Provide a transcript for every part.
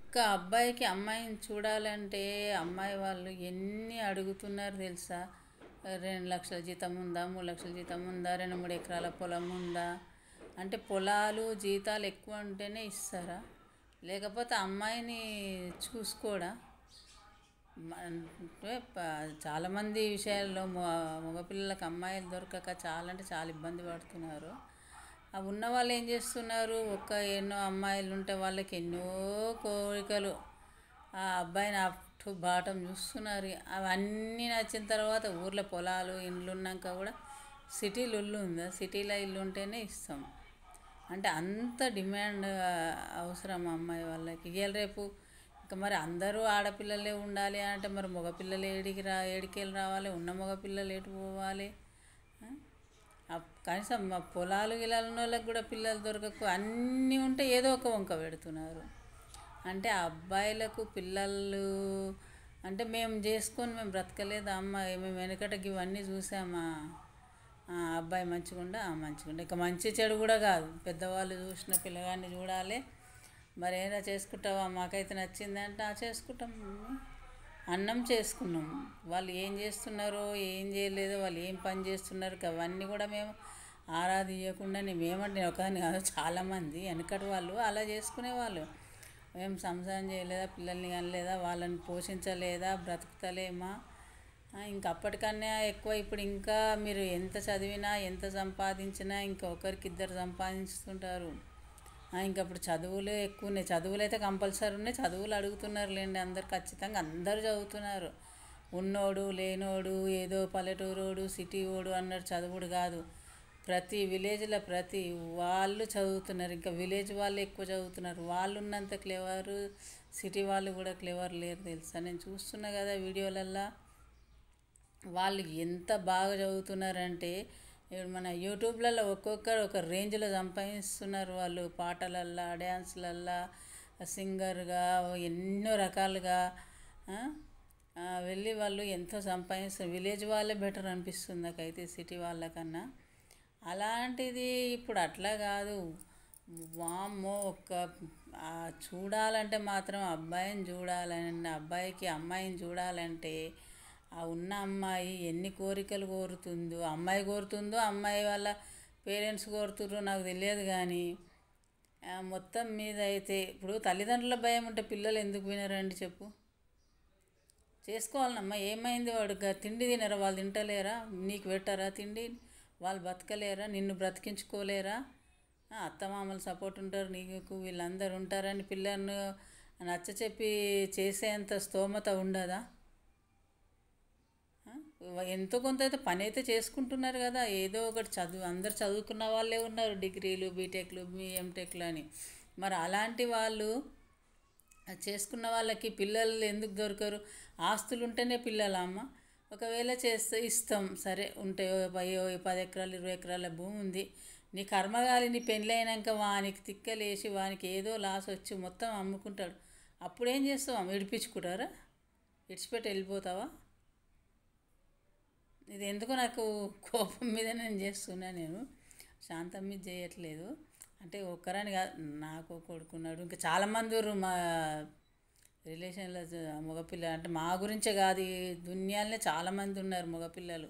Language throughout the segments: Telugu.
ఒక్క అబ్బాయికి అమ్మాయిని చూడాలంటే అమ్మాయి వాళ్ళు ఎన్ని అడుగుతున్నారు తెలుసా? 2 లక్షల జీతం ఉందా, 3 లక్షల జీతం ఉందా, 2-3 ఎకరాల పొలం ఉందా అంటే పొలాలు జీతాలు ఎక్కువ ఉంటేనే ఇస్తారా? లేకపోతే అమ్మాయిని చూసుకోడా? అంటే చాలామంది విషయాల్లో మగపిల్లలకు అమ్మాయిలు దొరకక చాలా అంటే చాలా ఇబ్బంది పడుతున్నారు. ఆ ఉన్న వాళ్ళు ఏం చేస్తున్నారు, ఎన్నో అమ్మాయిలు ఉంటే వాళ్ళకి ఎన్నో కోరికలు, ఆ అబ్బాయిని అటు బాటం చూస్తున్నారు. అవన్నీ నచ్చిన తర్వాత ఊర్లో పొలాలు ఇండ్లు ఉన్నాక కూడా సిటీలో ఇల్లు ఉందా? సిటీలో ఇల్లు ఉంటేనే ఇస్తాం అంటే అంత డిమాండ్ అవసరం అమ్మాయి వాళ్ళకి. ఇవాళ రేపు ఇంకా మరి అందరూ ఆడపిల్లలే ఉండాలి అంటే మరి మగపిల్లలు ఏడికెళ్ళి రావాలి? ఉన్న మగపిల్లలు ఎటు పోవాలి? కనీసం మా పొలాలు గిలాలు ఉన్న వాళ్ళకి కూడా పిల్లలు దొరకకు, అన్నీ ఉంటే ఏదో ఒక వంక పెడుతున్నారు. అంటే ఆ అబ్బాయిలకు పిల్లలు అంటే మేము మేము బ్రతకలేదు అమ్మ, మేము వెనకటకి ఇవన్నీ చూసామా? అబ్బాయి మంచిగుండా మంచిగుండా, ఇక మంచి చెడు కూడా కాదు, పెద్దవాళ్ళు చూసిన పిల్లగాన్ని చూడాలి. మరి ఏదో చేసుకుంటావా, మాకైతే నచ్చిందంటే చేసుకుంటాం. అన్నం చేసుకున్నాం, వాళ్ళు ఏం చేస్తున్నారో ఏం చేయలేదో, వాళ్ళు ఏం పని చేస్తున్నారు అవన్నీ కూడా మేము ఆరాధించకుండా మేమంటే ఒకదాన్ని కాదు, చాలామంది వెనకటి వాళ్ళు అలా చేసుకునేవాళ్ళు. మేము సంసారం చేయలేదా, పిల్లల్ని కనలేదా, వాళ్ళని పోషించలేదా, బ్రతుకుతలేమా? ఇంకా అప్పటికన్నా ఎక్కువ ఇప్పుడు ఇంకా మీరు ఎంత చదివినా ఎంత సంపాదించినా ఇంకా ఒకరికిద్దరు సంపాదించుతుంటారు. ఇంకా అప్పుడు చదువులే ఎక్కువ ఉన్నాయి, చదువులు అయితే కంపల్సరీ ఉన్నాయి, చదువులు అడుగుతున్నారు లేండి అందరు, ఖచ్చితంగా అందరూ చదువుతున్నారు. ఉన్నోడు లేనోడు, ఏదో పల్లెటూరోడు సిటీ ఓడు అన్నట్టు చదువుడు కాదు, ప్రతి విలేజ్లో ప్రతి వాళ్ళు చదువుతున్నారు. ఇంకా విలేజ్ వాళ్ళు ఎక్కువ చదువుతున్నారు, వాళ్ళు ఉన్నంత క్లెవరు సిటీ వాళ్ళు కూడా క్లెవర్ లేరు తెలుసా? నేను చూస్తున్నా కదా వీడియోలల్లో, వాళ్ళు ఎంత బాగా చదువుతున్నారంటే ఇప్పుడు మన యూట్యూబ్లలో ఒక్కొక్కరు ఒక రేంజ్లో సంపాదిస్తున్నారు. వాళ్ళు పాటలల్లో, డ్యాన్స్లల్లో, సింగర్గా ఎన్నో రకాలుగా వెళ్ళి వాళ్ళు ఎంతో సంపాదిస్తారు. విలేజ్ వాళ్ళే బెటర్ అనిపిస్తుంది నాకైతే సిటీ వాళ్ళకన్నా. అలాంటిది ఇప్పుడు అట్లా కాదు, వామ్మో చూడాలంటే మాత్రం అబ్బాయిని చూడాలని, అబ్బాయికి అమ్మాయిని చూడాలంటే ఆ ఉన్న అమ్మాయి ఎన్ని కోరికలు కోరుతుందో, అమ్మాయి కోరుతుందో అమ్మాయి వాళ్ళ పేరెంట్స్ కోరుతుండ్రో నాకు తెలియదు కానీ మొత్తం మీద అయితే ఇప్పుడు తల్లిదండ్రుల భయం ఉంటే పిల్లలు ఎందుకు వినరండి చెప్పు? చేసుకోవాలన్నమ్మా, ఏమైంది వాడు తిండి తినరా, వాళ్ళు తింటలేరా, నీకు పెట్టారా తిండి, వాళ్ళు బతకలేరా, నిన్ను బ్రతికించుకోలేరా? అత్తమామలు సపోర్ట్ ఉంటారు నీకు, వీళ్ళందరూ ఉంటారని పిల్లలను నచ్చచెప్పి చేసేంత స్తోమత ఉండదా? ఎంతో కొంత అయితే పని అయితే చేసుకుంటున్నారు కదా, ఏదో ఒకటి అందరు చదువుకున్న వాళ్ళే ఉన్నారు, డిగ్రీలు, బీటెక్లు, ఎంటెక్లు అని. మరి అలాంటి వాళ్ళు చేసుకున్న వాళ్ళకి పిల్లలు ఎందుకు దొరకరు? ఆస్తులు ఉంటేనే పిల్లలా అమ్మ? ఒకవేళ చేస్తే ఇస్తాం సరే, ఉంటే 10 ఎకరాలు 20 ఎకరాల భూమి ఉంది, నీ కర్మగాలి నీ పెళ్ళి అయినాక వానికి తిక్కలేసి వానికి ఏదో లాస్ వచ్చి మొత్తం అమ్ముకుంటాడు, అప్పుడేం చేస్తావా? విడిపించుకుంటారా? విడిచిపెట్టి వెళ్ళిపోతావా? ఇది ఎందుకో నాకు కోపం మీద నేను చేస్తున్నా, నేను శాంతం మీద చేయట్లేదు. అంటే ఒక్కరని కాదు, నాకు కొడుకున్నాడు, ఇంకా చాలామంది మా రిలేషన్లో మగపిల్ల అంటే మా గురించే కాదు, ఈ దునియాలనే చాలామంది ఉన్నారు మగపిల్లలు,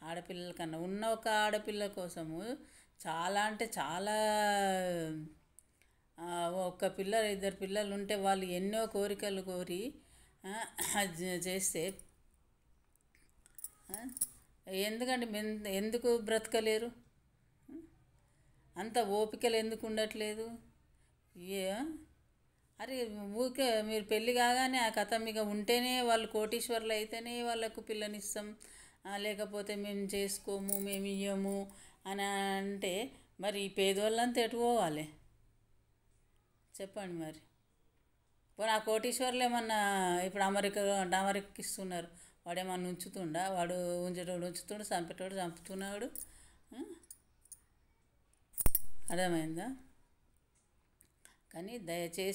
ఆడపిల్లల కన్నా. ఉన్న ఒక ఆడపిల్ల కోసము చాలా అంటే చాలా, ఒక పిల్ల 2 పిల్లలు ఉంటే వాళ్ళు ఎన్నో కోరికలు కోరి చేస్తే ఎందుకంటే ఎందుకు బ్రతకలేరు? అంత ఓపికలు ఎందుకు ఉండట్లేదు? అరే ఊరికే మీరు పెళ్ళి కాగానే ఆ కథ మీకు ఉంటేనే వాళ్ళు కోటీశ్వర్లు అయితేనే వాళ్ళకు పిల్లనిస్తాం, లేకపోతే మేము చేసుకోము, మేము ఇయ్యము అని అంటే మరి ఈ పేదోళ్ళంతా ఎటు పోవాలి చెప్పండి? మరి పోనీ ఆ కోటీశ్వర్లు ఏమన్నా ఇప్పుడు అమెరికాకి ఇస్తున్నారు, వాడేమన్నా ఉంచుతుండా? వాడు ఉంచేటోడు ఉంచుతుండు, చంపేటోడు చంపుతున్నాడు. అర్థమైందా? కానీ దయచేసి